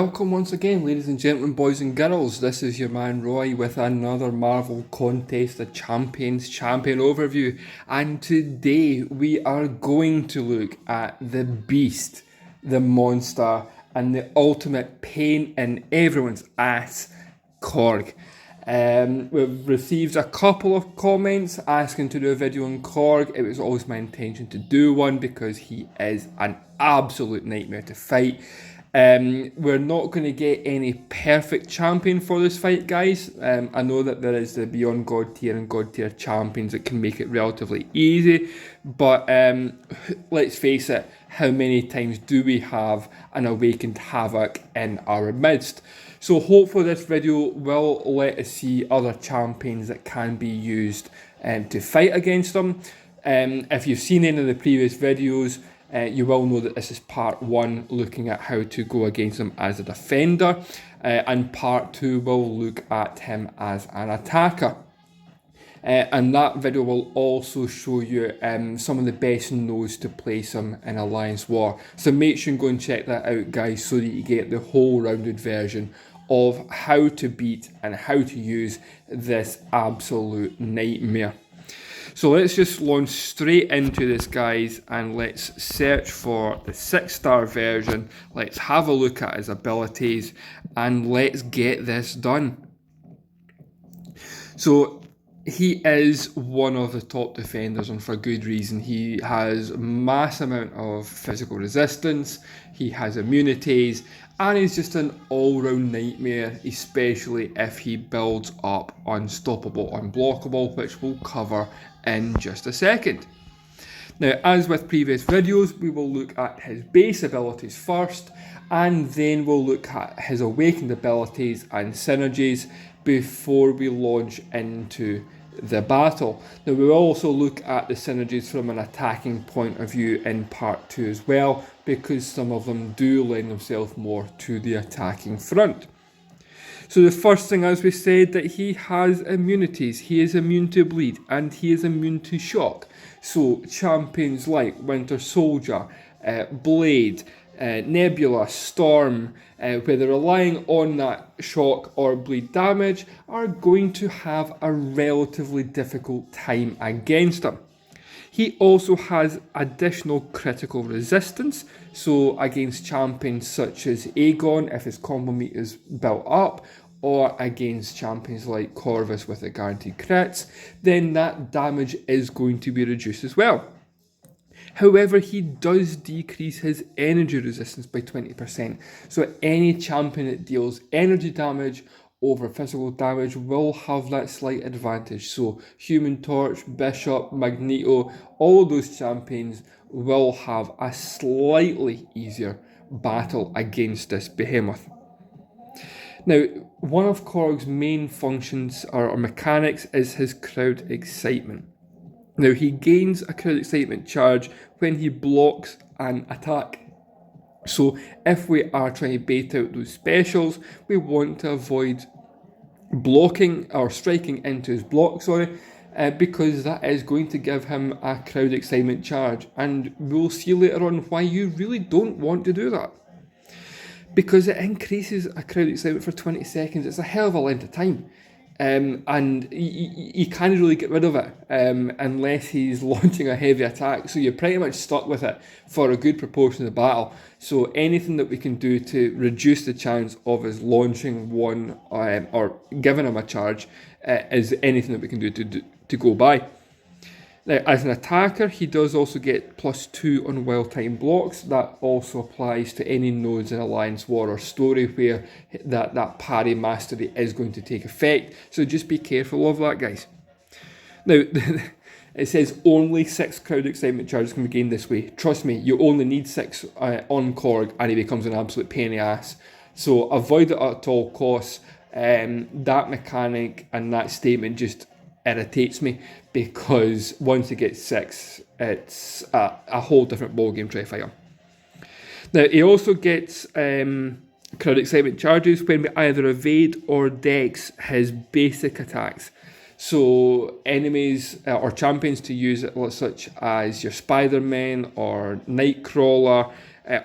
Welcome once again, ladies and gentlemen, boys and girls. This is your man Roy with another Marvel Contest of Champions champion overview. And today we are going to look at the beast, the monster, and the ultimate pain in everyone's ass, Korg. We've received a couple of comments asking to do a video on Korg. It was always my intention to do one because he is an absolute nightmare to fight. We're not going to get any perfect champion for this fight, guys. I know that there is the Beyond God tier and God tier champions that can make it relatively easy, but let's face it, how many times do we have an Awakened Havoc in our midst? So hopefully this video will let us see other champions that can be used to fight against them. If you've seen any of the previous videos, you will know that this is part 1, looking at how to go against him as a defender, and part 2 will look at him as an attacker. And that video will also show you some of the best nodes to place him in Alliance War. So make sure and go and check that out, guys, so that you get the whole rounded version of how to beat and how to use this absolute nightmare. So let's just launch straight into this, guys, and let's search for the 6-star version. Let's have a look at his abilities and let's get this done. So he is one of the top defenders, and for good reason. He has mass amount of physical resistance, he has immunities, and he's just an all-round nightmare, especially if he builds up Unstoppable Unblockable, which we'll cover in just a second. Now, as with previous videos, we will look at his base abilities first, and then we'll look at his awakened abilities and synergies before we launch into the battle. Now, we will also look at the synergies from an attacking point of view in part 2 as well, because some of them do lend themselves more to the attacking front. So the first thing, as we said, that he has immunities. He is immune to bleed and he is immune to shock. So champions like Winter Soldier, Blade, Nebula, Storm, where they're relying on that shock or bleed damage, are going to have a relatively difficult time against him. He also has additional critical resistance, so against champions such as Aegon if his combo meter is built up, or against champions like Corvus with the guaranteed crits, then that damage is going to be reduced as well. However, he does decrease his energy resistance by 20%, so any champion that deals energy damage over physical damage will have that slight advantage. So Human Torch, Bishop, Magneto, all those champions will have a slightly easier battle against this behemoth. Now, one of Korg's main functions or mechanics is his crowd excitement. Now, he gains a crowd excitement charge when he blocks an attack. So if we are trying to bait out those specials, we want to avoid blocking or striking into his block, because that is going to give him a crowd excitement charge. And we'll see later on why you really don't want to do that. Because it increases a crowd excitement for 20 seconds. It's a hell of a length of time. And you can't really get rid of it unless he's launching a heavy attack. So you're pretty much stuck with it for a good proportion of the battle. So anything that we can do to reduce the chance of us launching one or giving him a charge is anything that we can do to go by. Now, as an attacker, he does also get +2 on well-timed blocks. That also applies to any nodes in Alliance War or Story where that parry mastery is going to take effect. So just be careful of that, guys. Now, it says only 6 crowd excitement charges can be gained this way. Trust me, you only need 6 on Korg and he becomes an absolute pain in the ass. So avoid it at all costs. That mechanic and that statement just irritates me, because once he gets 6, it's a whole different ballgame try to fight him. Now, he also gets crowd excitement charges when we either evade or dex his basic attacks. So enemies or champions to use it, such as your Spider-Man or Nightcrawler,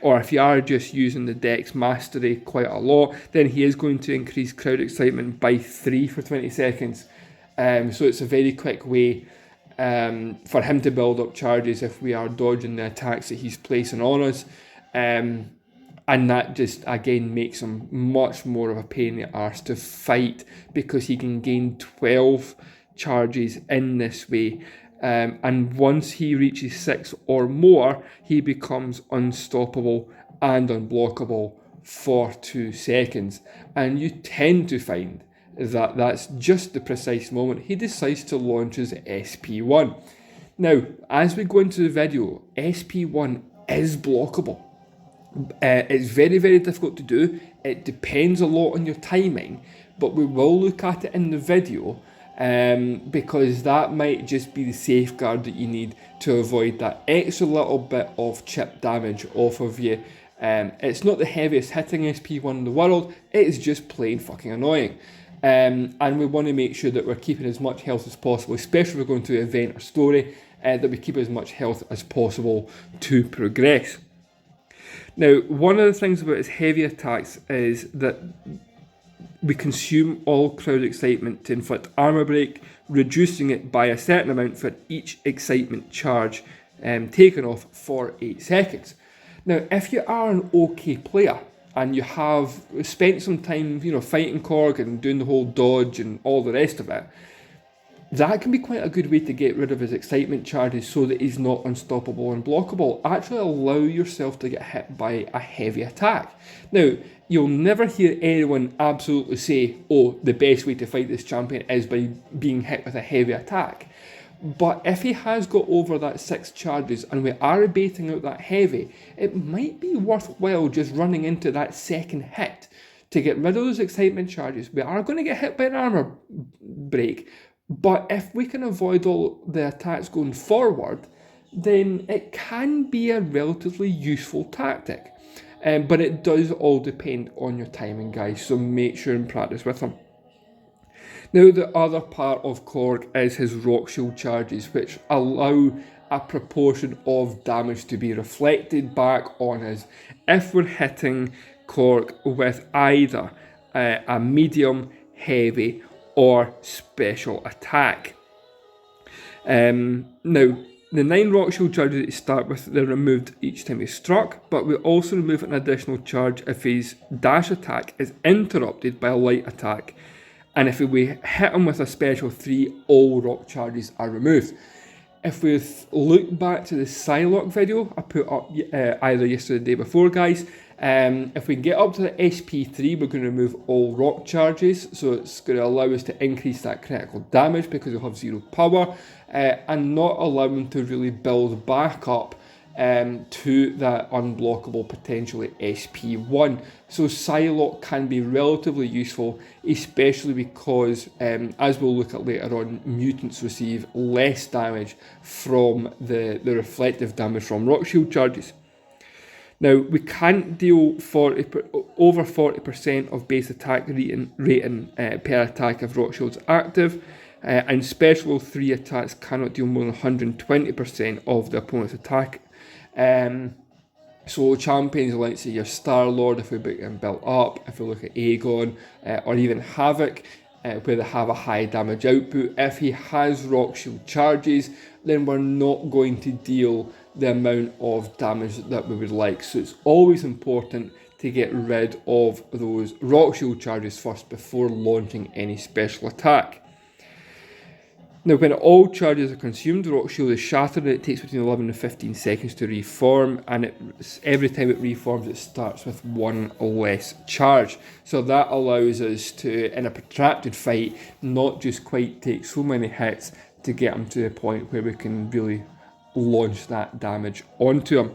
or if you are just using the Dex Mastery quite a lot, then he is going to increase crowd excitement by 3 for 20 seconds. So it's a very quick way for him to build up charges if we are dodging the attacks that he's placing on us. And that just, again, makes him much more of a pain in the arse to fight, because he can gain 12 charges in this way. And once he reaches 6 or more, he becomes unstoppable and unblockable for 2 seconds. And you tend to find that that's just the precise moment he decides to launch his SP1. Now, as we go into the video, SP1 is blockable. It's very, very difficult to do. It depends a lot on your timing, but we will look at it in the video because that might just be the safeguard that you need to avoid that extra little bit of chip damage off of you. It's not the heaviest hitting SP1 in the world, it is just plain fucking annoying. And we want to make sure that we're keeping as much health as possible, especially if we're going to an event or story, that we keep as much health as possible to progress. Now, one of the things about his heavy attacks is that we consume all crowd excitement to inflict armor break, reducing it by a certain amount for each excitement charge taken off for 8 seconds. Now, if you are an okay player and you have spent some time, fighting Korg and doing the whole dodge and all the rest of it, that can be quite a good way to get rid of his excitement charges so that he's not unstoppable and blockable. Actually allow yourself to get hit by a heavy attack. Now, you'll never hear anyone absolutely say, oh, the best way to fight this champion is by being hit with a heavy attack. But if he has got over that 6 charges and we are baiting out that heavy, it might be worthwhile just running into that second hit to get rid of those excitement charges. We are going to get hit by an armor break, but if we can avoid all the attacks going forward, then it can be a relatively useful tactic. But it does all depend on your timing, guys, so make sure and practice with them. Now, the other part of Korg is his rock shield charges, which allow a proportion of damage to be reflected back on us if we're hitting Korg with either a medium, heavy, or special attack. Now, the 9 rock shield charges that you start with, they're removed each time he's struck, but we also remove an additional charge if his dash attack is interrupted by a light attack. And if we hit him with a special 3, all rock charges are removed. If we look back to the Psylocke video I put up either yesterday or the day before, guys, if we get up to the SP3, we're going to remove all rock charges, so it's going to allow us to increase that critical damage because we'll have 0 power, and not allow him to really build back up to that unblockable potentially SP1. So Psylocke can be relatively useful, especially because, as we'll look at later on, mutants receive less damage from the reflective damage from rock shield charges. Now, we can't deal over 40% of base attack rating per attack if rock shield's active, and special 3 attacks cannot deal more than 120% of the opponent's attack. So champions like, say, your Star-Lord, if we get him built up, if we look at Aegon, or even Havoc, where they have a high damage output, if he has rock shield charges, then we're not going to deal the amount of damage that we would like. So it's always important to get rid of those rock shield charges first before launching any special attack. Now, when all charges are consumed, the rock shield is shattered and it takes between 11 and 15 seconds to reform, and every time it reforms it starts with 1 less charge. So that allows us to, in a protracted fight, not just quite take so many hits to get him to the point where we can really launch that damage onto him.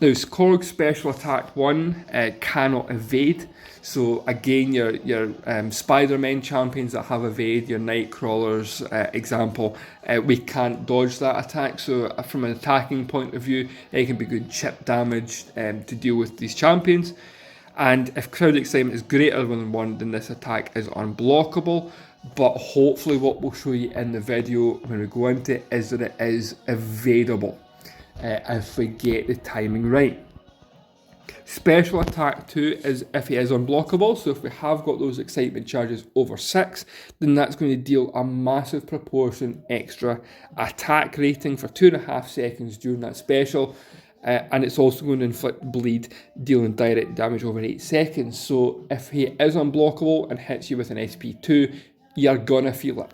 Now, Korg's special attack 1 cannot evade. So again, your Spider-Man champions that have evade, your Nightcrawlers example, we can't dodge that attack. So from an attacking point of view, it can be good chip damage to deal with these champions. And if crowd excitement is greater than 1, then this attack is unblockable. But hopefully what we'll show you in the video when we go into it is that it is evadable. if we get the timing right. Special attack 2 is if he is unblockable, so if we have got those excitement charges over 6, then that's going to deal a massive proportion extra attack rating for 2.5 seconds during that special, and it's also going to inflict bleed, dealing direct damage over 8 seconds. So if he is unblockable and hits you with an SP2, you're gonna feel it.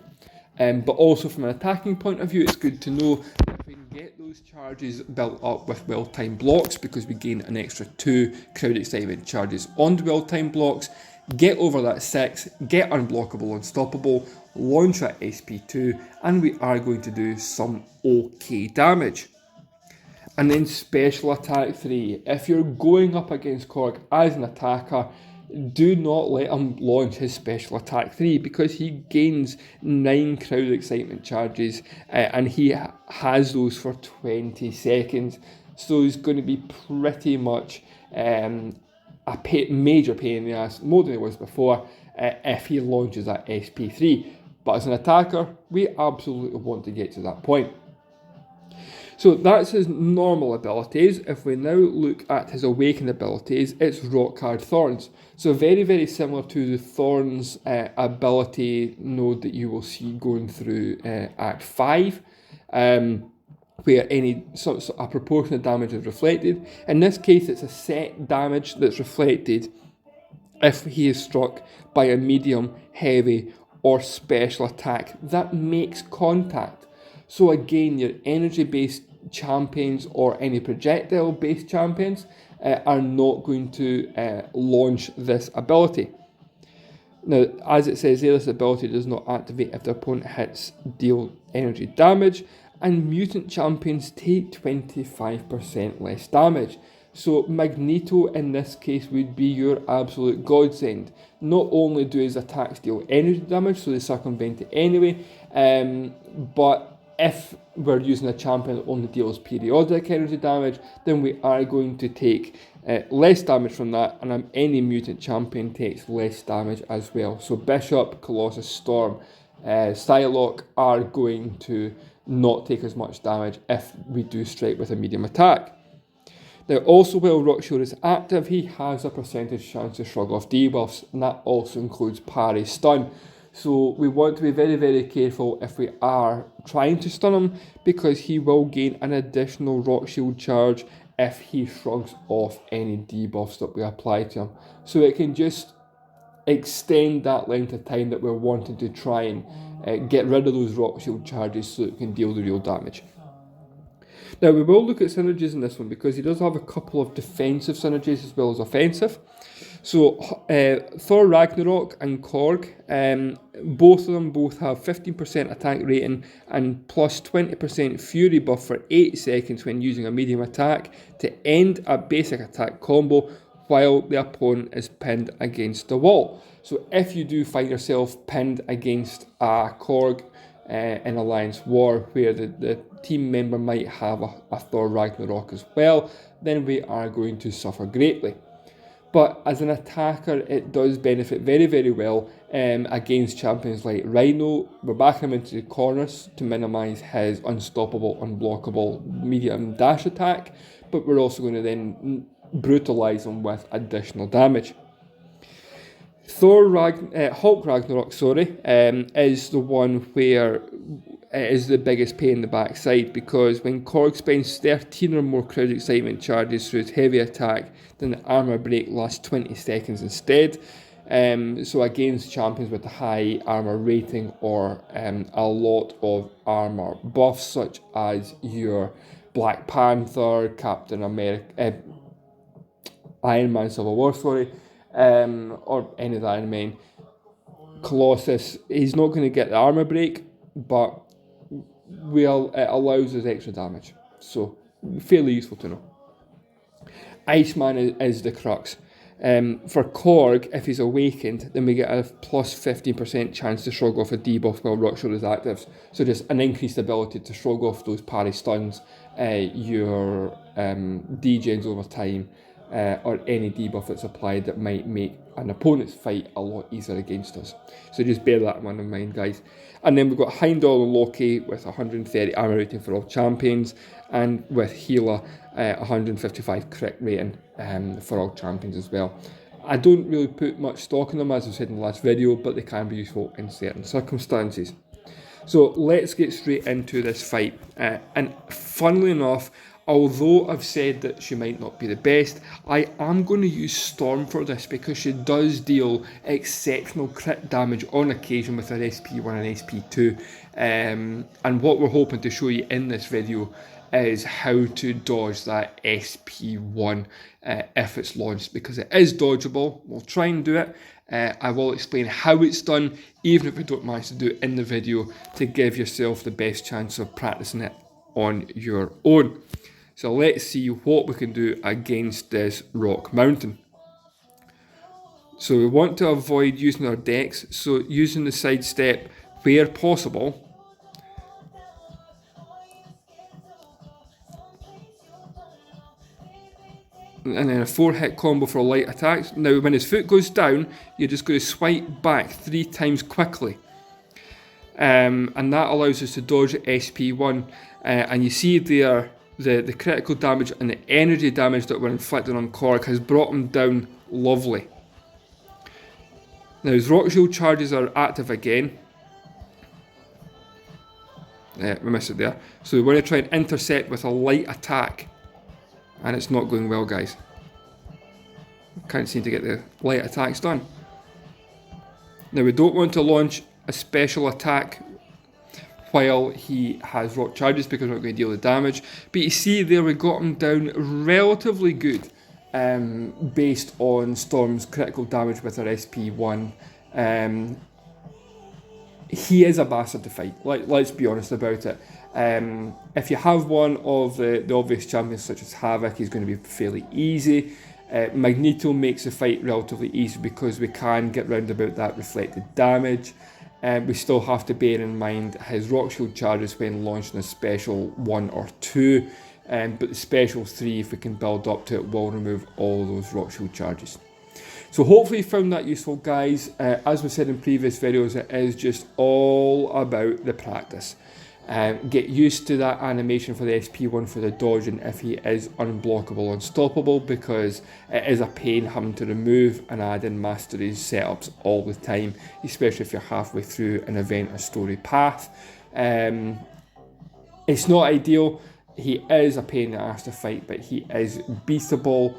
But also from an attacking point of view, it's good to know that if we can get those charges built up with well-timed blocks, because we gain an extra 2 crowd excitement charges on the well-timed blocks, get over that 6, get unblockable, unstoppable, launch at SP2, and we are going to do some okay damage. And then special attack 3. If you're going up against Korg as an attacker, do not let him launch his special attack 3, because he gains 9 crowd excitement charges and he has those for 20 seconds. So he's going to be pretty much a major pain in the ass, more than it was before, if he launches that SP3. But as an attacker, we absolutely want to get to that point. So that's his normal abilities. If we now look at his awakened abilities, it's Rock Hard Thorns. So very, very similar to the Thorns ability node that you will see going through Act 5, where a proportion of damage is reflected. In this case, it's a set damage that's reflected if he is struck by a medium, heavy, or special attack that makes contact. So again, your energy-based champions or any projectile-based champions are not going to launch this ability. Now, as it says there, this ability does not activate if the opponent hits deal energy damage, and mutant champions take 25% less damage. So Magneto in this case would be your absolute godsend. Not only do his attacks deal energy damage, so they circumvent it anyway, but if we're using a champion that only deals periodic energy damage, then we are going to take less damage from that, and any mutant champion takes less damage as well. So Bishop, Colossus, Storm, Psylocke are going to not take as much damage if we do strike with a medium attack. Now, also while Rockshield is active, he has a percentage chance to shrug off debuffs, and that also includes parry stun. So we want to be very, very careful if we are trying to stun him, because he will gain an additional Rock Shield charge if he shrugs off any debuffs that we apply to him. So it can just extend that length of time that we're wanting to try and get rid of those Rock Shield charges so that we can deal the real damage. Now we will look at synergies in this one, because he does have a couple of defensive synergies as well as offensive. So Thor Ragnarok and Korg, both of them have 15% attack rating and plus 20% fury buff for 8 seconds when using a medium attack to end a basic attack combo while the opponent is pinned against the wall. So if you do find yourself pinned against a Korg in Alliance War, where the team member might have a Thor Ragnarok as well, then we are going to suffer greatly. But as an attacker, it does benefit very, very well against champions like Rhino. We're backing him into the corners to minimise his unstoppable, unblockable medium dash attack, but we're also going to then brutalise him with additional damage. Hulk Ragnarok, is the one where it is the biggest pain in the backside, because when Korg spends 13 or more crowd excitement charges through his heavy attack, then the armor break lasts 20 seconds instead. So against champions with a high armor rating or a lot of armor buffs, such as your Black Panther, Captain America, Iron Man Civil War, or any of the Iron Man, Colossus, he's not going to get the armor break, but it allows us extra damage. So fairly useful to know. Iceman is the crux. For Korg, if he's awakened, then we get a plus 15% chance to shrug off a debuff while Rockshield is active. So just an increased ability to shrug off those parry stuns, your degens over time, or any debuff that's applied that might make an opponent's fight a lot easier against us. So just bear that in mind, guys. And then we've got Heimdall and Loki with 130 armor rating for all champions, and with Healer 155 crit rating for all champions as well. I don't really put much stock in them, as I said in the last video, but they can be useful in certain circumstances. So let's get straight into this fight. And funnily enough, although I've said that she might not be the best, I am going to use Storm for this because she does deal exceptional crit damage on occasion with her SP1 and SP2. And what we're hoping to show you in this video is how to dodge that SP1 if it's launched, because it is dodgeable. We'll try and do it. I will explain how it's done, even if we don't manage to do it in the video, to give yourself the best chance of practicing it on your own. So let's see what we can do against this rock mountain. So we want to avoid using our decks, so using the sidestep where possible. And then a 4-hit combo for light attacks. Now when his foot goes down, you're just going to swipe back 3 times quickly. And that allows us to dodge SP1. And you see there, the critical damage and the energy damage that we're inflicting on Korg has brought him down lovely. Now his rock shield charges are active again. We missed it there. So we want to try and intercept with a light attack. And it's not going well, guys. Can't seem to get the light attacks done. Now we don't want to launch a special attack while he has rock charges, because we're not going to deal the damage. But you see there, we got him down relatively good based on Storm's critical damage with her SP1. He is a bastard to fight, let's be honest about it. If you have one of the obvious champions such as Havoc, he's going to be fairly easy. Magneto makes the fight relatively easy because we can get round about that reflected damage. We still have to bear in mind his rock shield charges when launching a special 1 or 2, but the special 3, if we can build up to it, will remove all those rock shield charges. So hopefully you found that useful, guys. As we said in previous videos, it is just all about the practice. Get used to that animation for the SP1 for the dodging if he is unblockable, unstoppable, because it is a pain having to remove and add in mastery setups all the time, especially if you're halfway through an event or story path. It's not ideal. He is a pain in the ass to fight, but he is beatable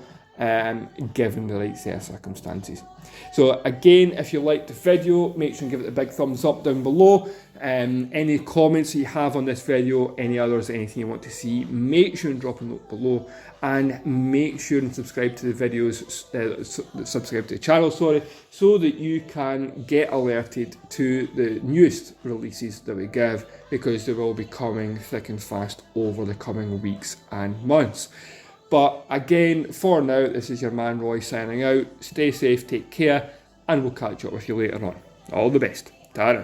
given the right set of circumstances. So again, if you liked the video, make sure and give it a big thumbs up down below. Any comments that you have on this video, any others, anything you want to see, make sure and drop a note below, and make sure and subscribe to the videos, subscribe to the channel, sorry, so that you can get alerted to the newest releases that we give, because they will be coming thick and fast over the coming weeks and months. But again, for now, this is your man Roy signing out. Stay safe, take care, and we'll catch up with you later on. All the best. Ta-ra.